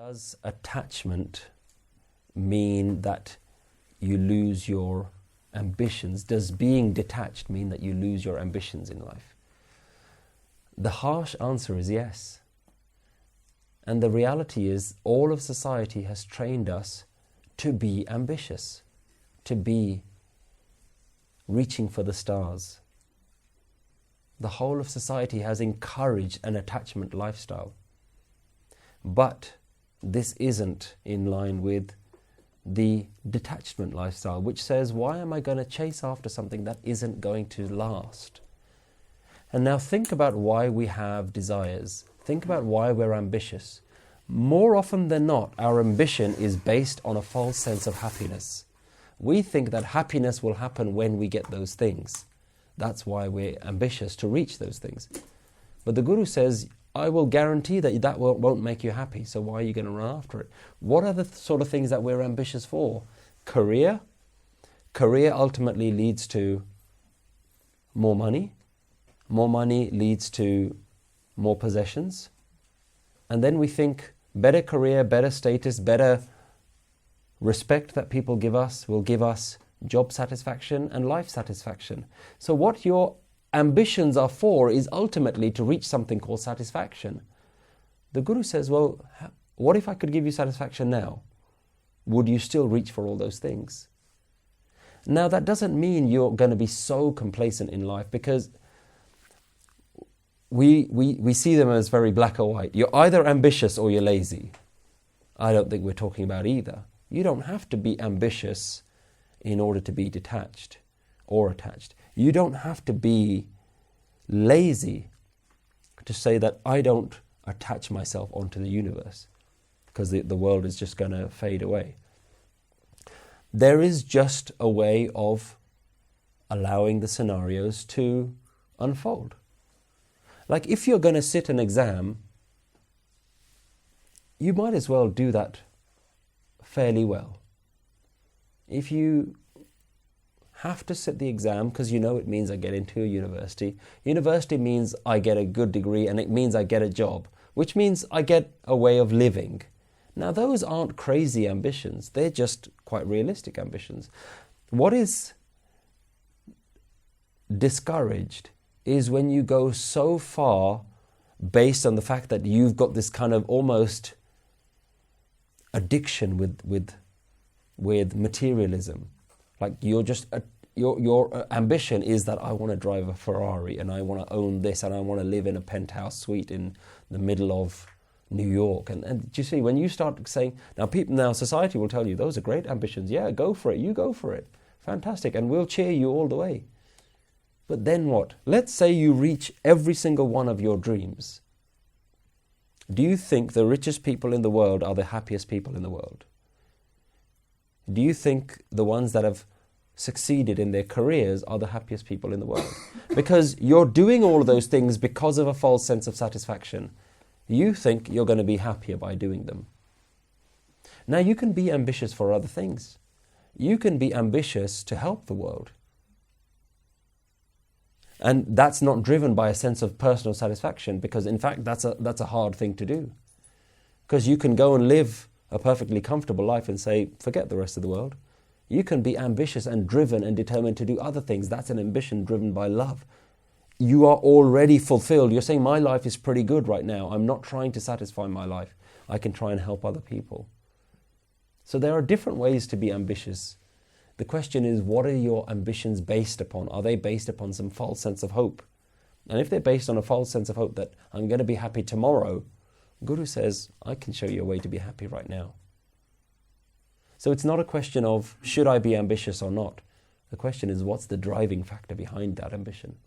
Does attachment mean that you lose your ambitions? Does being detached mean that you lose your ambitions in life? The harsh answer is yes. And the reality is all of society has trained us to be ambitious, to be reaching for the stars. The whole of society has encouraged an attachment lifestyle. But this isn't in line with the detachment lifestyle, which says, why am I going to chase after something that isn't going to last? And now think about why we have desires. Think about why we're ambitious. More often than not, our ambition is based on a false sense of happiness. We think that happiness will happen when we get those things. That's why we're ambitious, to reach those things. But the Guru says, I will guarantee that that won't make you happy, so why are you going to run after it? What are the sort of things that we're ambitious for? Career. Career ultimately leads to more money. More money leads to more possessions. And then we think better career, better status, better respect that people give us will give us job satisfaction and life satisfaction. So what your ambitions are for is ultimately to reach something called satisfaction. The Guru says, well, what if I could give you satisfaction now? Would you still reach for all those things? Now that doesn't mean you're going to be so complacent in life, because we see them as very black or white. You're either ambitious or you're lazy. I don't think we're talking about either. You don't have to be ambitious in order to be detached or attached. You don't have to be lazy to say that I don't attach myself onto the universe because the world is just going to fade away. There is just a way of allowing the scenarios to unfold. Like if you're going to sit an exam, you might as well do that fairly well. If you have to sit the exam because you know it means I get into a university. University means I get a good degree and it means I get a job, which means I get a way of living. Now those aren't crazy ambitions, they're just quite realistic ambitions. What is discouraged is when you go so far based on the fact that you've got this kind of almost addiction with materialism. Like you're just your ambition is that I want to drive a Ferrari and I want to own this and I want to live in a penthouse suite in the middle of New York. And do you see, when you start saying, now society will tell you those are great ambitions. Yeah, go for it. You go for it. Fantastic. And we'll cheer you all the way. But then what? Let's say you reach every single one of your dreams. Do you think the richest people in the world are the happiest people in the world? Do you think the ones that have succeeded in their careers are the happiest people in the world? Because you're doing all of those things because of a false sense of satisfaction. You think you're going to be happier by doing them. Now you can be ambitious for other things. You can be ambitious to help the world. And that's not driven by a sense of personal satisfaction, because in fact that's a hard thing to do. Because you can go and live a perfectly comfortable life and say, forget the rest of the world. You can be ambitious and driven and determined to do other things. That's an ambition driven by love. You are already fulfilled. You're saying, my life is pretty good right now. I'm not trying to satisfy my life. I can try and help other people. So there are different ways to be ambitious. The question is, what are your ambitions based upon? Are they based upon some false sense of hope? And if they're based on a false sense of hope that I'm going to be happy tomorrow, Guru says, I can show you a way to be happy right now. So it's not a question of, should I be ambitious or not? The question is, what's the driving factor behind that ambition?